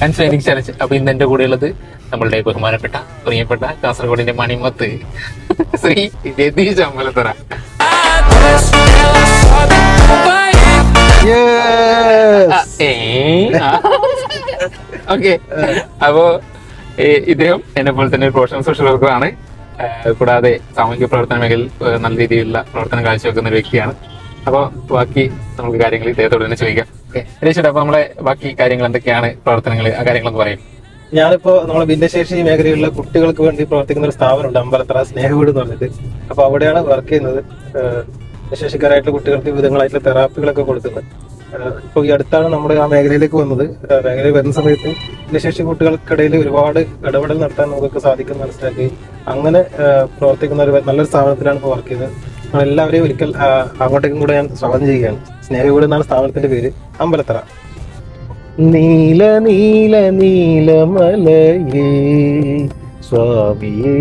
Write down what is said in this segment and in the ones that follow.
Phoenix challenge. അപ്പൊ ഇന്ന് എന്റെ കൂടെ ഉള്ളത് നമ്മളുടെ ബഹുമാനപ്പെട്ട പ്രിയപ്പെട്ട കാസർഗോഡിന്റെ മണിമത്ത് ശ്രീ രതീഷ് അമ്പലത്തറ. ഓക്കെ, അപ്പോ ഇദ്ദേഹം എന്നെ പോലെ തന്നെ ഒരു പ്രൊഫഷണൽ സോഷ്യൽ വർക്കറാണ്. കൂടാതെ സാമൂഹിക പ്രവർത്തന മേഖലയിൽ നല്ല രീതിയിലുള്ള പ്രവർത്തനം കാഴ്ചവെക്കുന്ന ഒരു വ്യക്തിയാണ്. അപ്പൊ ബാക്കി നമുക്ക് കാര്യങ്ങൾ ഇദ്ദേഹത്തോട് തന്നെ ചോദിക്കാം. രതീഷ്, അപ്പൊ നമ്മളെ ബാക്കി കാര്യങ്ങൾ എന്തൊക്കെയാണ്, പ്രവർത്തനങ്ങൾ, ആ കാര്യങ്ങളൊക്കെ പറയും. ഞാനിപ്പോ നമ്മളെ ഭിന്നശേഷി മേഖലയിലുള്ള കുട്ടികൾക്ക് വേണ്ടി പ്രവർത്തിക്കുന്ന ഒരു സ്ഥാപനമുണ്ട്, അമ്പലത്തറ സ്നേഹവീട് എന്ന് പറഞ്ഞിട്ട്. അപ്പൊ അവിടെയാണ് വർക്ക് ചെയ്യുന്നത്. ഭിന്നശേഷിക്കാരായിട്ടുള്ള കുട്ടികൾക്ക് വിവിധങ്ങളായിട്ടുള്ള തെറാപ്പികളൊക്കെ കൊടുക്കുന്നത്. ഇപ്പൊ ഈ അടുത്താണ് നമ്മുടെ ആ മേഖലയിലേക്ക് വന്നത്. മേഖലയിൽ വരുന്ന സമയത്ത് ഭിന്നശേഷി കുട്ടികൾക്കിടയിൽ ഒരുപാട് ഇടപെടൽ നടത്താൻ നമുക്ക് സാധിക്കും മനസ്സിലാക്കി അങ്ങനെ പ്രവർത്തിക്കുന്ന ഒരു നല്ലൊരു സ്ഥാപനത്തിലാണ് ഇപ്പോൾ വർക്ക് ചെയ്യുന്നത്. എല്ലാവരെയും ഒരിക്കൽ അങ്ങോട്ടേക്കും കൂടെ ഞാൻ സ്വാഗതം ചെയ്യുകയാണ്. സ്നേഹവീട് എന്നാണ് സ്ഥാപനത്തിന്റെ പേര്, അമ്പലത്തറ. നീല നീല നീലമലയേ സ്വാമിയേ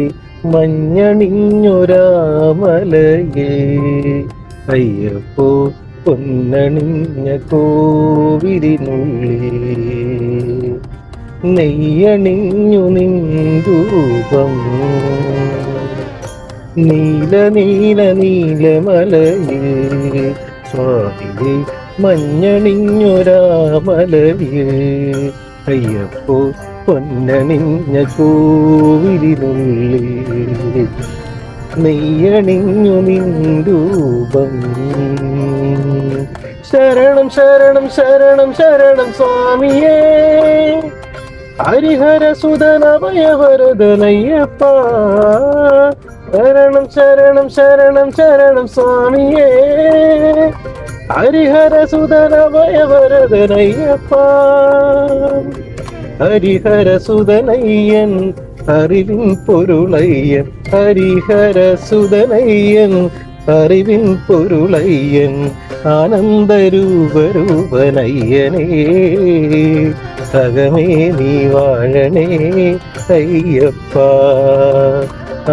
മഞ്ഞണിഞ്ഞൊരാമലയേ അയ്യപ്പോ പൊന്നണിഞ്ഞ കോവിലിനുള്ളിൽ നെയ്യണിഞ്ഞു നിൻരൂപം നീല നീല നീലമലയേ സ്വാമിയേ മഞ്ഞണിഞ്ഞൊരാമലയേ അയ്യപ്പോ പൊന്നണിഞ്ഞ കോവിലിനുള്ളിൽ നെയ്യണിഞ്ഞു നിൻരൂപം ശരണം ശരണം ശരണം ശരണം സ്വാമിയേ ഹരിഹര സുതനഭയവരദനയ്യപ്പ ശരണം ശരണം ശരണം ശരണം സ്വാമിയേ ഹരിഹര സുതനഭയവരദനയ്യപ്പ ഹരിഹര സുതനയ്യൻ അറിവിൻ പൊരുളയ്യൻ ഹരിഹര സുതനയ്യൻ അറിവിൻ പൊരുളയ്യൻ ആനന്ദരൂപരൂപനയ്യനേ സകമേ നീ വാഴണേ അയ്യപ്പ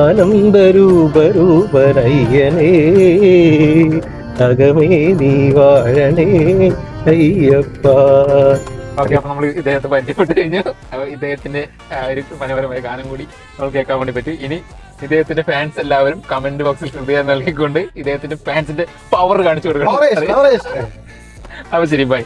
ആനന്ദരൂപരൂപനയ്യനേ സകമേ നീ വാഴണേ അയ്യപ്പ. ഓക്കെ, അപ്പൊ നമ്മൾ ഇദ്ദേഹത്തെ പരിചയപ്പെട്ട് കഴിഞ്ഞു. ഇദ്ദേഹത്തിന്റെ ഒരു മനോഹരമായ ഗാനം കൂടി നമ്മൾ കേൾക്കാൻ വേണ്ടി പറ്റും. ഇനി ഇദ്ദേഹത്തിന്റെ ഫാൻസ് എല്ലാവരും കമന്റ് ബോക്സിൽ ഹൃദയം നൽകിക്കൊണ്ട് ഇദ്ദേഹത്തിന്റെ ഫാൻസിന്റെ പവർ കാണിച്ചു കൊടുക്കണം. അപ്പൊ ശരി, ബൈ.